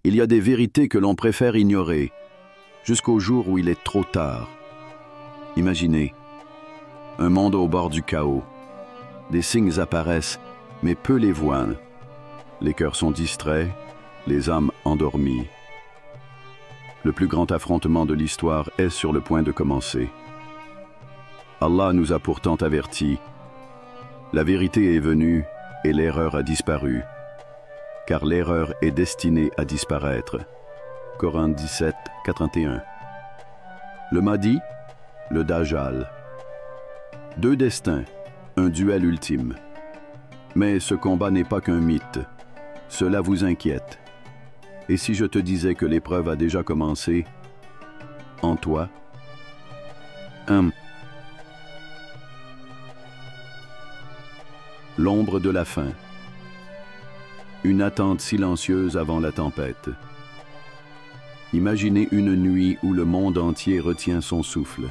Il y a des vérités que l'on préfère ignorer, jusqu'au jour où il est trop tard. Imaginez, un monde au bord du chaos. Des signes apparaissent, mais peu les voient. Les cœurs sont distraits, les âmes endormies. Le plus grand affrontement de l'histoire est sur le point de commencer. Allah nous a pourtant avertis. La vérité est venue et l'erreur a disparu, car l'erreur est destinée à disparaître. Coran 17, 81. Le Mahdi, le Dajjal. Deux destins, un duel ultime. Mais ce combat n'est pas qu'un mythe. Cela vous inquiète. Et si je te disais que l'épreuve a déjà commencé, en toi? L'ombre de la fin. Une attente silencieuse avant la tempête. Imaginez une nuit où le monde entier retient son souffle,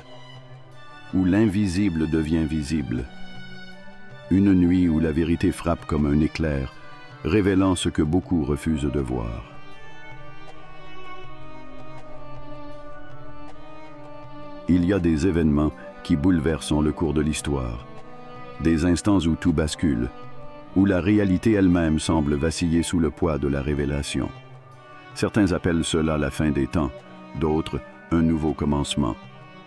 où l'invisible devient visible. Une nuit où la vérité frappe comme un éclair, révélant ce que beaucoup refusent de voir. Il y a des événements qui bouleversent le cours de l'histoire, des instants où tout bascule, où la réalité elle-même semble vaciller sous le poids de la révélation. Certains appellent cela la fin des temps, d'autres un nouveau commencement.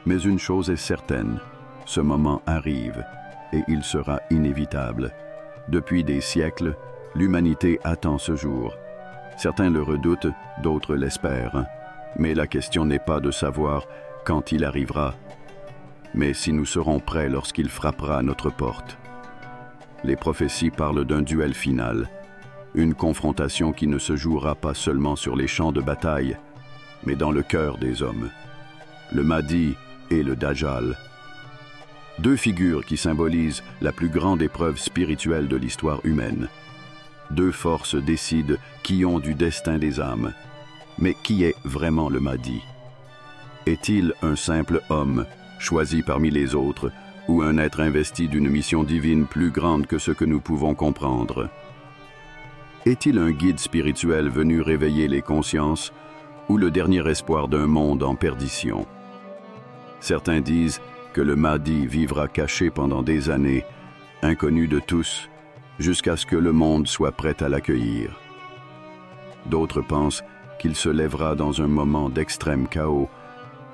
Mais une chose est certaine, ce moment arrive, et il sera inévitable. Depuis des siècles, l'humanité attend ce jour. Certains le redoutent, d'autres l'espèrent. Mais la question n'est pas de savoir quand il arrivera, mais si nous serons prêts lorsqu'il frappera à notre porte. Les prophéties parlent d'un duel final, une confrontation qui ne se jouera pas seulement sur les champs de bataille, mais dans le cœur des hommes. Le Mahdi et le Dajjal. Deux figures qui symbolisent la plus grande épreuve spirituelle de l'histoire humaine. Deux forces décident qui ont du destin des âmes. Mais qui est vraiment le Mahdi? Est-il un simple homme, choisi parmi les autres, ou un être investi d'une mission divine plus grande que ce que nous pouvons comprendre? Est-il un guide spirituel venu réveiller les consciences, ou le dernier espoir d'un monde en perdition? Certains disent que le Mahdi vivra caché pendant des années, inconnu de tous, jusqu'à ce que le monde soit prêt à l'accueillir. D'autres pensent qu'il se lèvera dans un moment d'extrême chaos,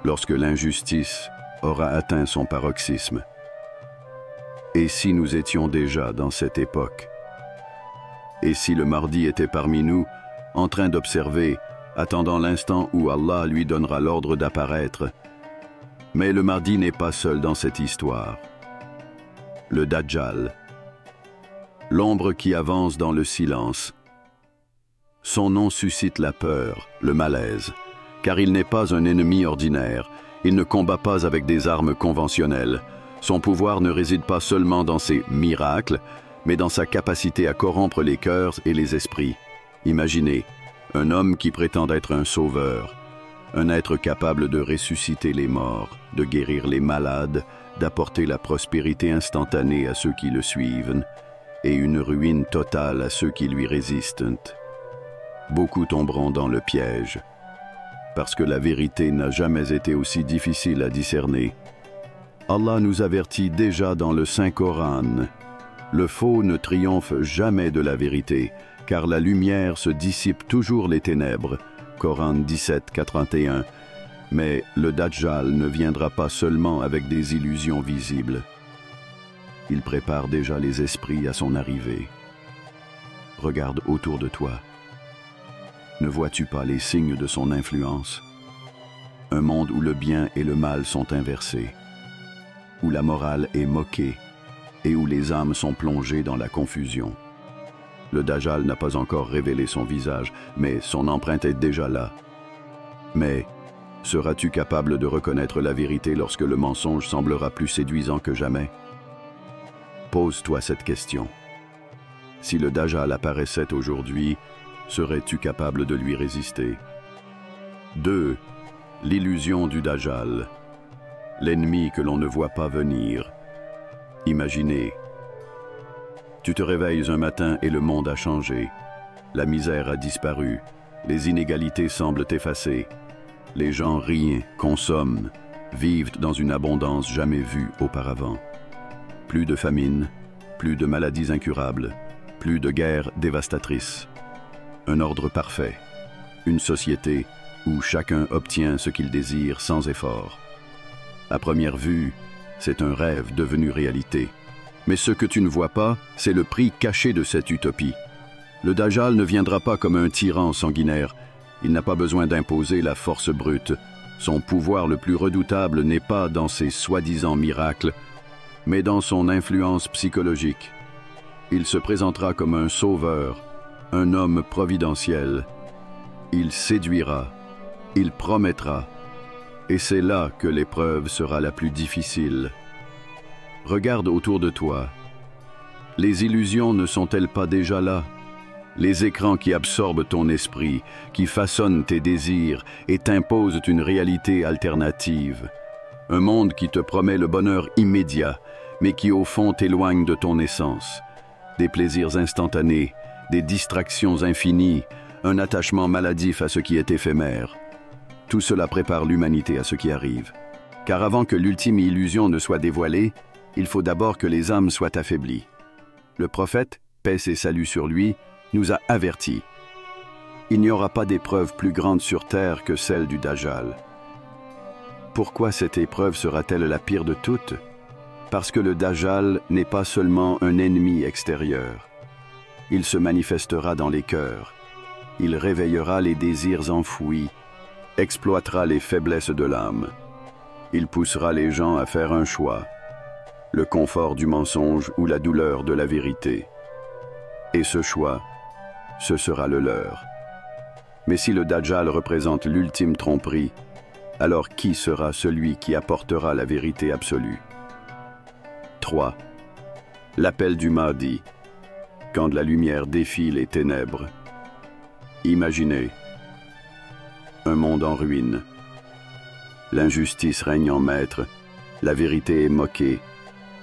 lorsque l'injustice aura atteint son paroxysme. Et si nous étions déjà dans cette époque? Et si le Mahdi était parmi nous, en train d'observer, attendant l'instant où Allah lui donnera l'ordre d'apparaître? Mais le Mahdi n'est pas seul dans cette histoire. Le Dajjal, l'ombre qui avance dans le silence. Son nom suscite la peur, le malaise, car il n'est pas un ennemi ordinaire, il ne combat pas avec des armes conventionnelles. Son pouvoir ne réside pas seulement dans ses miracles, mais dans sa capacité à corrompre les cœurs et les esprits. Imaginez, un homme qui prétend être un sauveur, un être capable de ressusciter les morts, de guérir les malades, d'apporter la prospérité instantanée à ceux qui le suivent, et une ruine totale à ceux qui lui résistent. Beaucoup tomberont dans le piège, parce que la vérité n'a jamais été aussi difficile à discerner. Allah nous avertit déjà dans le Saint-Coran. Le faux ne triomphe jamais de la vérité, car la lumière se dissipe toujours les ténèbres. Coran 17, 81. Mais le Dajjal ne viendra pas seulement avec des illusions visibles. Il prépare déjà les esprits à son arrivée. Regarde autour de toi. Ne vois-tu pas les signes de son influence? Un monde où le bien et le mal sont inversés, où la morale est moquée et où les âmes sont plongées dans la confusion. Le Dajjal n'a pas encore révélé son visage, mais son empreinte est déjà là. Mais seras-tu capable de reconnaître la vérité lorsque le mensonge semblera plus séduisant que jamais? Pose-toi cette question. Si le Dajjal apparaissait aujourd'hui, serais-tu capable de lui résister? 2. L'illusion du Dajjal. L'ennemi que l'on ne voit pas venir. Imaginez. Tu te réveilles un matin et le monde a changé. La misère a disparu. Les inégalités semblent effacées. Les gens rient, consomment, vivent dans une abondance jamais vue auparavant. Plus de famine, plus de maladies incurables, plus de guerres dévastatrices. Un ordre parfait, une société où chacun obtient ce qu'il désire sans effort. À première vue, c'est un rêve devenu réalité. Mais ce que tu ne vois pas, c'est le prix caché de cette utopie. Le Dajjal ne viendra pas comme un tyran sanguinaire. Il n'a pas besoin d'imposer la force brute. Son pouvoir le plus redoutable n'est pas dans ses soi-disant miracles, mais dans son influence psychologique. Il se présentera comme un sauveur, un homme providentiel. Il séduira, il promettra, et c'est là que l'épreuve sera la plus difficile. Regarde autour de toi. Les illusions ne sont-elles pas déjà là? Les écrans qui absorbent ton esprit, qui façonnent tes désirs et t'imposent une réalité alternative. Un monde qui te promet le bonheur immédiat, mais qui au fond t'éloigne de ton essence. Des plaisirs instantanés, des distractions infinies, un attachement maladif à ce qui est éphémère. Tout cela prépare l'humanité à ce qui arrive. Car avant que l'ultime illusion ne soit dévoilée, il faut d'abord que les âmes soient affaiblies. Le prophète, paix et salut sur lui, nous a avertis. Il n'y aura pas d'épreuve plus grande sur terre que celle du Dajjal. Pourquoi cette épreuve sera-t-elle la pire de toutes? Parce que le Dajjal n'est pas seulement un ennemi extérieur. Il se manifestera dans les cœurs. Il réveillera les désirs enfouis, exploitera les faiblesses de l'âme. Il poussera les gens à faire un choix, le confort du mensonge ou la douleur de la vérité. Et ce choix, ce sera le leur. Mais si le Dajjal représente l'ultime tromperie, alors qui sera celui qui apportera la vérité absolue? 3. L'appel du Mahdi, quand la lumière défie les ténèbres. Imaginez un monde en ruine. L'injustice règne en maître, la vérité est moquée,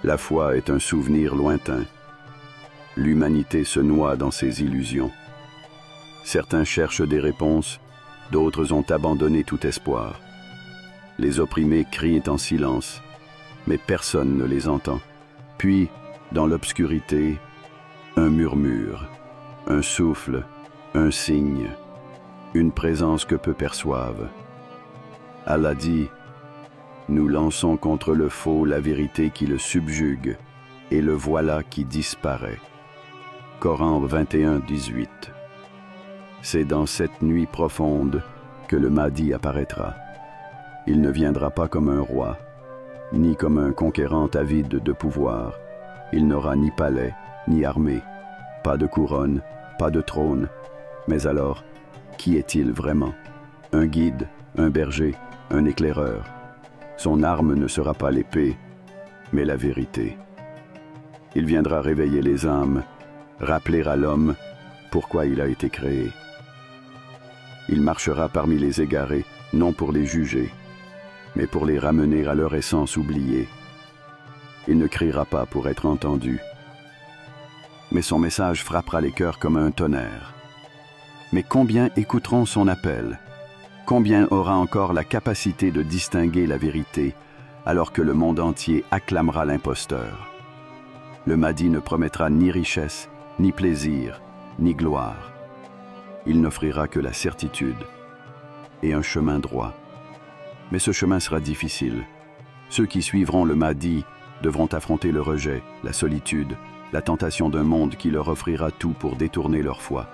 la foi est un souvenir lointain. L'humanité se noie dans ses illusions. Certains cherchent des réponses, d'autres ont abandonné tout espoir. Les opprimés crient en silence, mais personne ne les entend. Puis, dans l'obscurité, un murmure, un souffle, un signe, une présence que peu perçoivent. Allah dit, « Nous lançons contre le faux la vérité qui le subjugue, et le voilà qui disparaît. » Coran 21, 18. C'est dans cette nuit profonde que le Mahdi apparaîtra. Il ne viendra pas comme un roi, ni comme un conquérant avide de pouvoir. Il n'aura ni palais, ni armée, pas de couronne, pas de trône. Mais alors, qui est-il vraiment? Un guide, un berger, un éclaireur. Son arme ne sera pas l'épée, mais la vérité. Il viendra réveiller les âmes, rappeler à l'homme pourquoi il a été créé. Il marchera parmi les égarés, non pour les juger, mais pour les ramener à leur essence oubliée. Il ne criera pas pour être entendu, mais son message frappera les cœurs comme un tonnerre. Mais combien écouteront son appel? Combien aura encore la capacité de distinguer la vérité, alors que le monde entier acclamera l'imposteur? Le Mahdi ne promettra ni richesse, ni plaisir, ni gloire. Il n'offrira que la certitude et un chemin droit. Mais ce chemin sera difficile. Ceux qui suivront le Mahdi devront affronter le rejet, la solitude, la tentation d'un monde qui leur offrira tout pour détourner leur foi.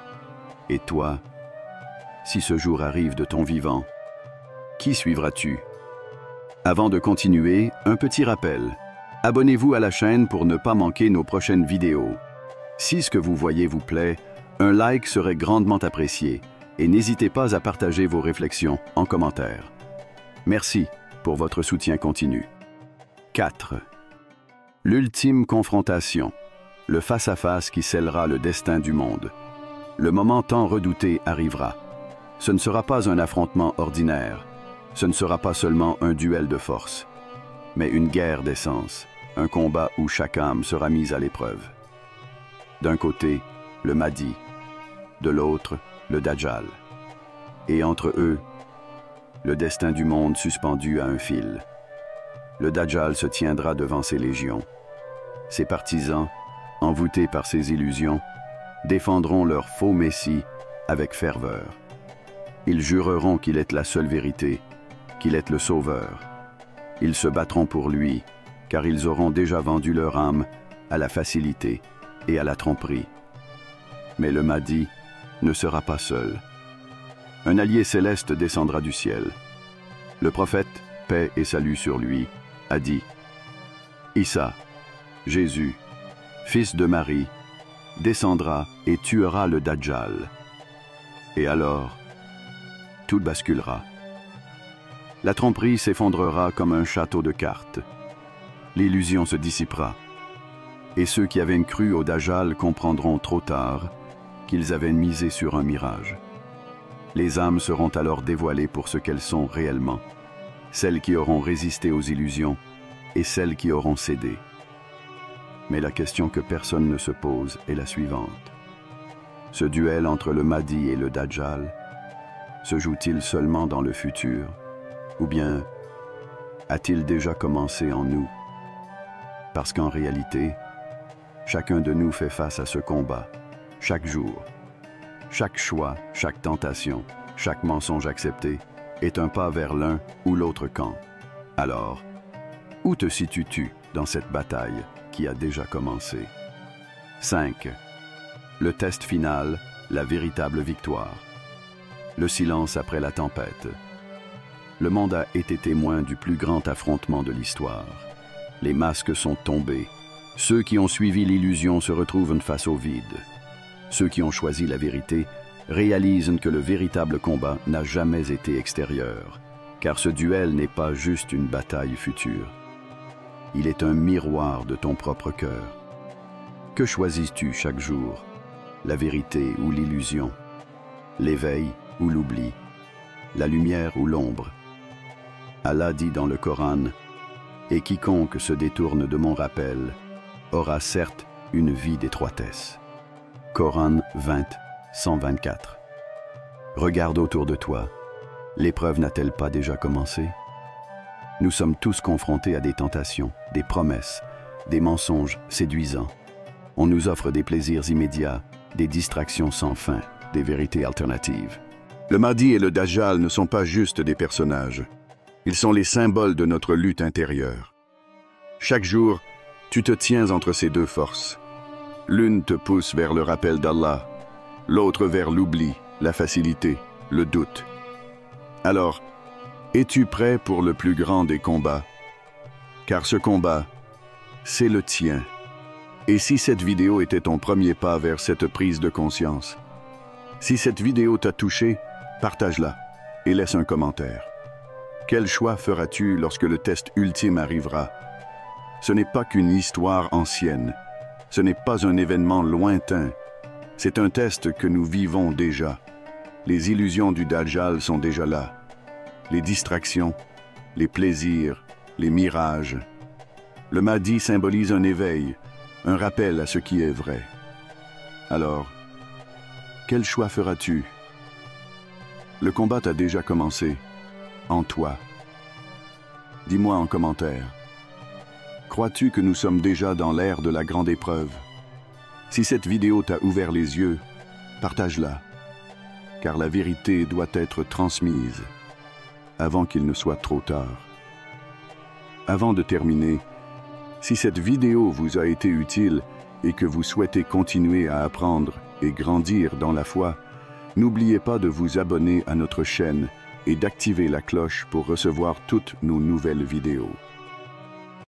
Et toi, si ce jour arrive de ton vivant, qui suivras-tu? Avant de continuer, un petit rappel. Abonnez-vous à la chaîne pour ne pas manquer nos prochaines vidéos. Si ce que vous voyez vous plaît, un like serait grandement apprécié et n'hésitez pas à partager vos réflexions en commentaire. Merci pour votre soutien continu. 4. L'ultime confrontation, le face-à-face qui scellera le destin du monde. Le moment tant redouté arrivera. Ce ne sera pas un affrontement ordinaire, ce ne sera pas seulement un duel de force, mais une guerre d'essence, un combat où chaque âme sera mise à l'épreuve. D'un côté, le Mahdi, de l'autre, le Dajjal. et entre eux, le destin du monde suspendu à un fil. Le Dajjal se tiendra devant ses légions. Ses partisans, envoûtés par ses illusions, défendront leur faux messie avec ferveur. Ils jureront qu'il est la seule vérité, qu'il est le sauveur. Ils se battront pour lui, car ils auront déjà vendu leur âme à la facilité et à la tromperie. Mais le Mahdi ne sera pas seul. Un allié céleste descendra du ciel. Le prophète, paix et salut sur lui, a dit « Issa, Jésus, fils de Marie, descendra et tuera le Dajjal. Et alors, tout basculera. La tromperie s'effondrera comme un château de cartes. L'illusion se dissipera. Et ceux qui avaient cru au Dajjal comprendront trop tard qu'ils avaient misé sur un mirage. Les âmes seront alors dévoilées pour ce qu'elles sont réellement, celles qui auront résisté aux illusions et celles qui auront cédé. Mais la question que personne ne se pose est la suivante. Ce duel entre le Mahdi et le Dajjal se joue-t-il seulement dans le futur, ou bien a-t-il déjà commencé en nous? Parce qu'en réalité, chacun de nous fait face à ce combat, chaque jour. Chaque choix, chaque tentation, chaque mensonge accepté est un pas vers l'un ou l'autre camp. Alors, où te situes-tu dans cette bataille qui a déjà commencé? 5. Le test final, la véritable victoire. Le silence après la tempête. Le monde a été témoin du plus grand affrontement de l'histoire. Les masques sont tombés. Ceux qui ont suivi l'illusion se retrouvent face au vide. Ceux qui ont choisi la vérité réalisent que le véritable combat n'a jamais été extérieur, car ce duel n'est pas juste une bataille future. Il est un miroir de ton propre cœur. Que choisis-tu chaque jour? La vérité ou l'illusion? L'éveil ou l'oubli? La lumière ou l'ombre? Allah dit dans le Coran, « Et quiconque se détourne de mon rappel aura certes une vie d'étroitesse. » Coran 20, 124. Regarde autour de toi. L'épreuve n'a-t-elle pas déjà commencé? Nous sommes tous confrontés à des tentations, des promesses, des mensonges séduisants. On nous offre des plaisirs immédiats, des distractions sans fin, des vérités alternatives. Le Mahdi et le Dajjal ne sont pas juste des personnages. Ils sont les symboles de notre lutte intérieure. Chaque jour, tu te tiens entre ces deux forces. L'une te pousse vers le rappel d'Allah, l'autre vers l'oubli, la facilité, le doute. Alors, es-tu prêt pour le plus grand des combats? Car ce combat, c'est le tien. Et si cette vidéo était ton premier pas vers cette prise de conscience? Si cette vidéo t'a touché, partage-la et laisse un commentaire. Quel choix feras-tu lorsque le test ultime arrivera? Ce n'est pas qu'une histoire ancienne. Ce n'est pas un événement lointain. C'est un test que nous vivons déjà. Les illusions du Dajjal sont déjà là. Les distractions, les plaisirs, les mirages. Le Mahdi symbolise un éveil, un rappel à ce qui est vrai. Alors, quel choix feras-tu? Le combat a déjà commencé, en toi. Dis-moi en commentaire. Crois-tu que nous sommes déjà dans l'ère de la grande épreuve? Si cette vidéo t'a ouvert les yeux, partage-la, car la vérité doit être transmise avant qu'il ne soit trop tard. Avant de terminer, si cette vidéo vous a été utile et que vous souhaitez continuer à apprendre et grandir dans la foi, n'oubliez pas de vous abonner à notre chaîne et d'activer la cloche pour recevoir toutes nos nouvelles vidéos.